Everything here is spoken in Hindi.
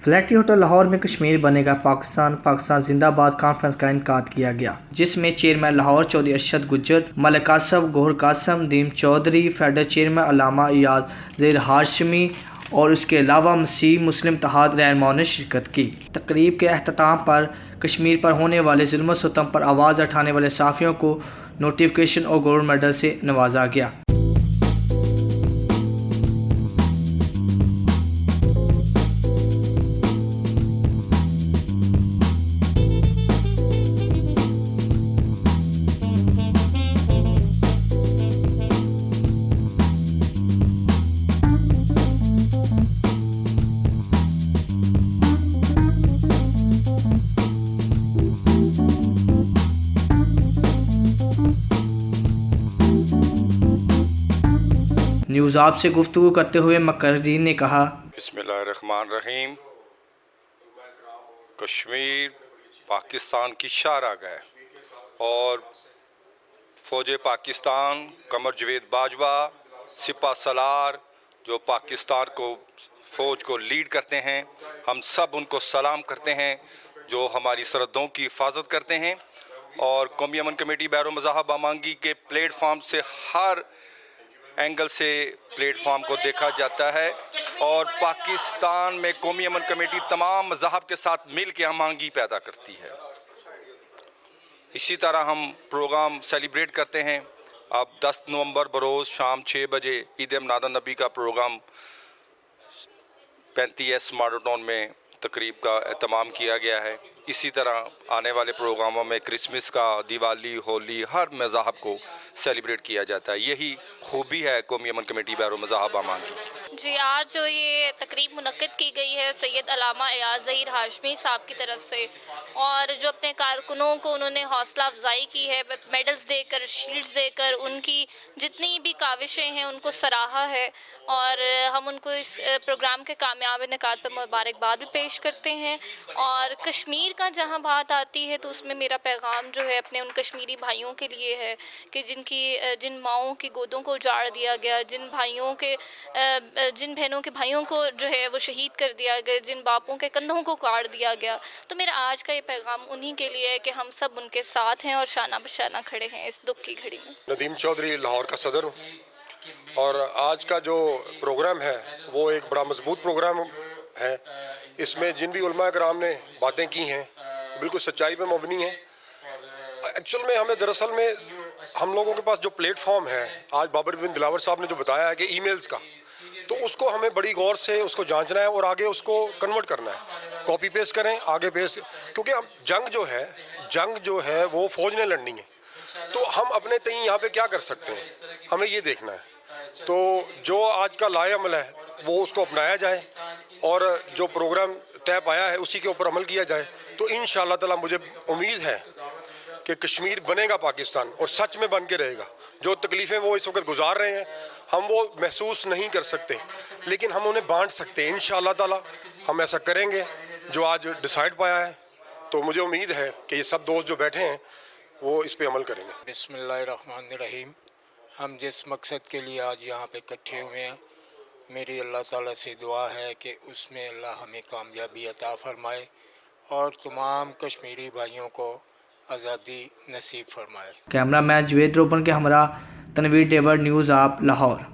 फ्लैटी होटल लाहौर में कश्मीर बनेगा पाकिस्तान, पाकिस्तान जिंदाबाद कॉन्फ्रेंस का इनेकाद किया गया, जिसमें चेयरमैन लाहौर चौधरी अरशद गुज्जर, मलिक आसफ, गौहर कासम, दीम चौधरी, फेडरल चेयरमैन अल्लामा इयाज ज़हीर हाशमी और उसके अलावा मसीह मुस्लिम इत्तेहाद रहनुमाओं ने शिरकत की। तकरीब के अख्ताम पर कश्मीर पर होने वाले जुल्म सितम पर आवाज़ उठाने वाले सहाफ़ियों को नोटिफिकेशन और गोल्ड मेडल से नवाजा गया। न्यूज़ आप से गुफ्तगू करते हुए मकर्रीन ने कहा, बिस्मिल्लाहिर्रहमानिर्रहीम। कश्मीर पाकिस्तान की शाहराह है और फ़ौज पाकिस्तान कमर जवेद बाजवा सिपा सलार जो पाकिस्तान को फ़ौज को लीड करते हैं, हम सब उनको सलाम करते हैं जो हमारी सरहदों की हिफाजत करते हैं। और कौमी अमन कमेटी बैरो मज़ाहब आमांगी के प्लेटफार्म से हर एंगल से प्लेटफार्म को देखा जाता है और पाकिस्तान में कौमी अमन कमेटी तमाम मज़ाहब के साथ मिल के हम आहंगी पैदा करती है। इसी तरह हम प्रोग्राम सेलिब्रेट करते हैं। अब 10 नवंबर बरोज़ शाम 6 बजे ईद मिलाद नबी का प्रोग्राम 35S मॉडल टाउन में तकरीब का एहतमाम किया गया है। इसी तरह आने वाले प्रोग्रामों में क्रिसमस का, दिवाली, होली, हर मज़ाहब को सेलिब्रेट किया जाता है। यही खूबी है कौमी अमन कमेटी बैरो मज़ाहब आमांगी। जी, आज जो ये तकरीब मुनक्किद की गई है सैयद अल्लामा इयाज ज़हीर हाशमी साहब की तरफ से, और जो अपने कारकुनों को उन्होंने हौसला अफजाई की है मेडल्स देकर, शील्ड्स देकर, उनकी जितनी भी काविशें हैं उनको सराहा है और हम उनको इस प्रोग्राम के कामयाब इनेकाद पर मुबारकबाद भी पेश करते हैं। और कश्मीर का जहाँ बात आती है तो उसमें मेरा पैगाम जो है अपने उन कश्मीरी भाइयों के लिए है कि जिन माओं की गोदों को उजाड़ दिया गया, जिन बहनों के भाइयों को जो है वो शहीद कर दिया गया, जिन बापों के कंधों को काट दिया गया, तो मेरा आज का ये पैगाम उन्हीं के लिए है कि हम सब उनके साथ हैं और शाना बशाना खड़े हैं इस दुख की घड़ी में। नदीम चौधरी लाहौर का सदर हूँ और आज का जो प्रोग्राम है वो एक बड़ा मजबूत प्रोग्राम है। इसमें जिन भी उलमा कराम ने बातें की हैं बिल्कुल सच्चाई पे मबनी है। एक्चुअल में हमें दरअसल में हम लोगों के पास जो प्लेटफॉर्म है, आज बाबर बिन दिलावर साहब ने जो बताया है कि ईमेल्स का, तो उसको हमें बड़ी गौर से उसको जांचना है और आगे उसको कन्वर्ट करना है। कॉपी पेस्ट करें, आगे पेस्ट, क्योंकि हम जंग जो है वो फौज ने लड़नी है, तो हम अपने तय यहाँ पे क्या कर सकते हैं, हमें ये देखना है। तो जो आज का लाए अमल है वो उसको अपनाया जाए और जो प्रोग्राम तय पाया है उसी के ऊपर अमल किया जाए, तो इंशाअल्लाह ताला मुझे उम्मीद है कि कश्मीर बनेगा पाकिस्तान और सच में बन के रहेगा। जो तकलीफ़ें वो इस वक्त गुजार रहे हैं हम वो महसूस नहीं कर सकते, लेकिन हम उन्हें बांट सकते हैं। इंशाअल्लाह ताला हम ऐसा करेंगे जो आज डिसाइड पाया है। तो मुझे उम्मीद है कि ये सब दोस्त जो बैठे हैं वो इस पे अमल करेंगे। बिस्मिल्लाहिर्रहमानिर्रहीम। हम जिस मकसद के लिए आज यहाँ पे इकट्ठे हुए हैं, मेरी अल्लाह ताला से दुआ है कि उसमें अल्लाह हमें कामयाबी अता फरमाए और तमाम कश्मीरी भाइयों को आज़ादी नसीब फरमाए। कैमरा मैन जवेद रोपन के हमरा तनवीर टेवर, न्यूज़ आप लाहौर।